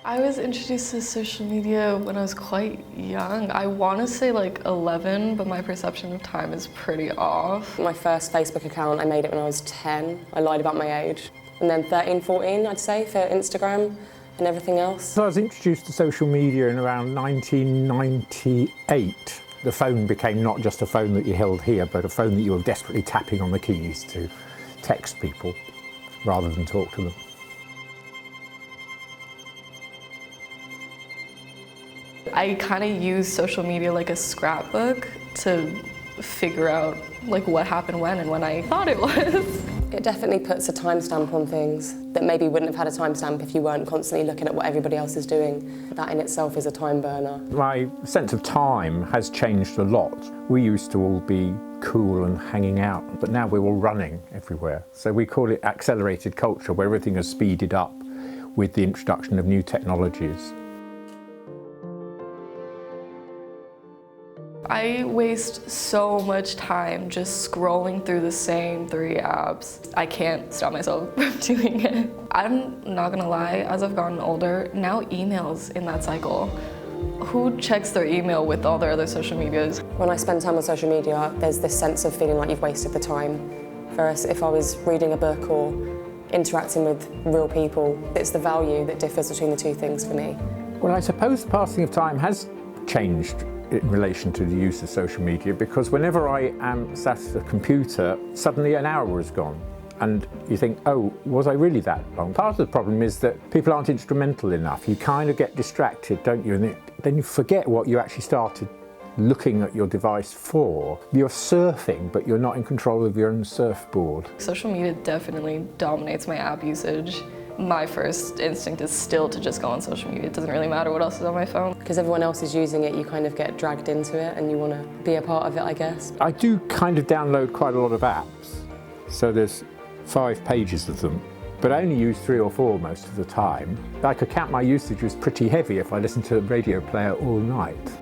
I was introduced to social media when I was quite young. I want to say like 11, but my perception of time is pretty off. My first Facebook account, I made it when I was 10. I lied about my age. And then 13, 14, I'd say, for Instagram and everything else. So I was introduced to social media in around 1998. The phone became not just a phone that you held here, but a phone that you were desperately tapping on the keys to text people rather than talk to them. I kind of use social media like a scrapbook to figure out like what happened when and when I thought it was. It definitely puts a timestamp on things that maybe wouldn't have had a timestamp if you weren't constantly looking at what everybody else is doing. That in itself is a time burner. My sense of time has changed a lot. We used to all be cool and hanging out, but now we're all running everywhere. So we call it accelerated culture, where everything has speeded up with the introduction of new technologies. I waste so much time just scrolling through the same 3 apps. I can't stop myself from doing it. I'm not gonna lie, as I've gotten older, now email's in that cycle. Who checks their email with all their other social medias? When I spend time on social media, there's this sense of feeling like you've wasted the time. Whereas if I was reading a book or interacting with real people, it's the value that differs between the two things for me. Well, I suppose the passing of time has changed in relation to the use of social media, because whenever I am sat at a computer, suddenly an hour is gone. And you think, oh, was I really that long? Part of the problem is that people aren't instrumental enough. You kind of get distracted, don't you? And then you forget what you actually started looking at your device for. You're surfing, but you're not in control of your own surfboard. Social media definitely dominates my app usage. My first instinct is still to just go on social media. It doesn't really matter what else is on my phone. Because everyone else is using it, you kind of get dragged into it and you want to be a part of it, I guess. I do kind of download quite a lot of apps. So there's 5 pages of them, but I only use 3 or 4 most of the time. I could count my usage as pretty heavy if I listened to a radio player all night.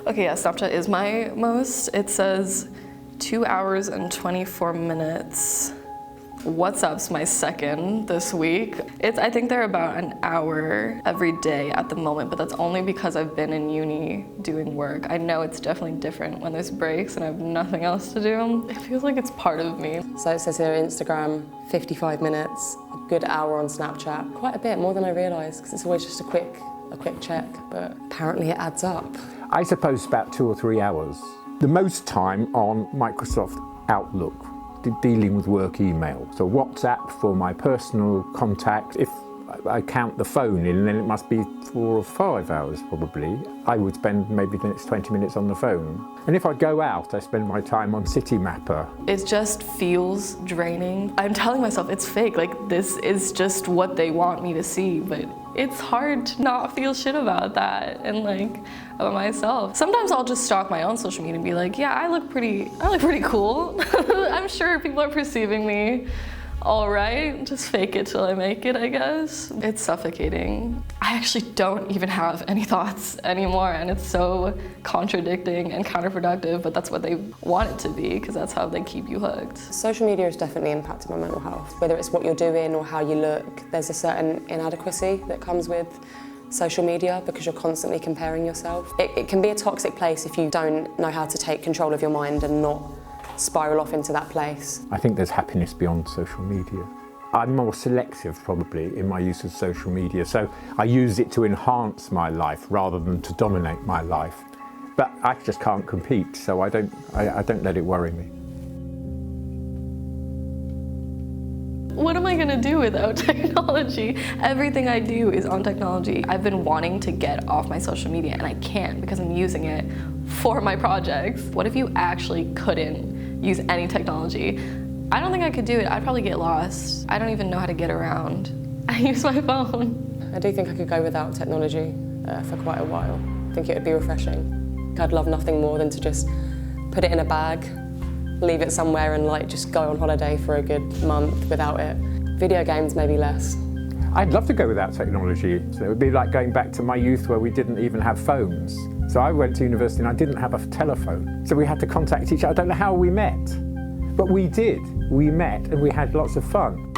Okay, yeah, Snapchat is my most. It says 2 hours and 24 minutes. WhatsApp's my second this week. I think they're about an hour every day at the moment, but that's only because I've been in uni doing work. I know it's definitely different when there's breaks and I have nothing else to do. It feels like it's part of me. So it says here Instagram, 55 minutes, a good hour on Snapchat. Quite a bit, more than I realised, because it's always just a quick check, but apparently it adds up. I suppose about 2 or 3 hours. The most time on Microsoft Outlook, dealing with work email. So WhatsApp for my personal contact. If I count the phone in, then it must be 4 or 5 hours probably. I would spend maybe the next 20 minutes on the phone. And if I go out, I spend my time on Citymapper. It just feels draining. I'm telling myself it's fake, like this is just what they want me to see, but it's hard to not feel shit about that and like about myself. Sometimes I'll just stalk my own social media and be like, yeah, I look pretty cool. I'm sure people are perceiving me all right. Just fake it till I make it, I guess. It's suffocating. I actually don't even have any thoughts anymore, and it's so contradicting and counterproductive, but that's what they want it to be, because that's how they keep you hooked. Social media has definitely impacted my mental health. Whether it's what you're doing or how you look, there's a certain inadequacy that comes with social media because you're constantly comparing yourself. It can be a toxic place if you don't know how to take control of your mind and not spiral off into that place. I think there's happiness beyond social media. I'm more selective probably in my use of social media, so I use it to enhance my life rather than to dominate my life. But I just can't compete, so I don't let it worry me. What am I gonna do without technology? Everything I do is on technology. I've been wanting to get off my social media and I can't because I'm using it for my projects. What if you actually couldn't use any technology? I don't think I could do it. I'd probably get lost. I don't even know how to get around. I use my phone. I do think I could go without technology for quite a while. I think it would be refreshing. I'd love nothing more than to just put it in a bag, leave it somewhere and like just go on holiday for a good month without it. Video games maybe less. I'd love to go without technology. So it would be like going back to my youth where we didn't even have phones. So I went to university and I didn't have a telephone. So we had to contact each other. I don't know how we met, but we did. We met and we had lots of fun.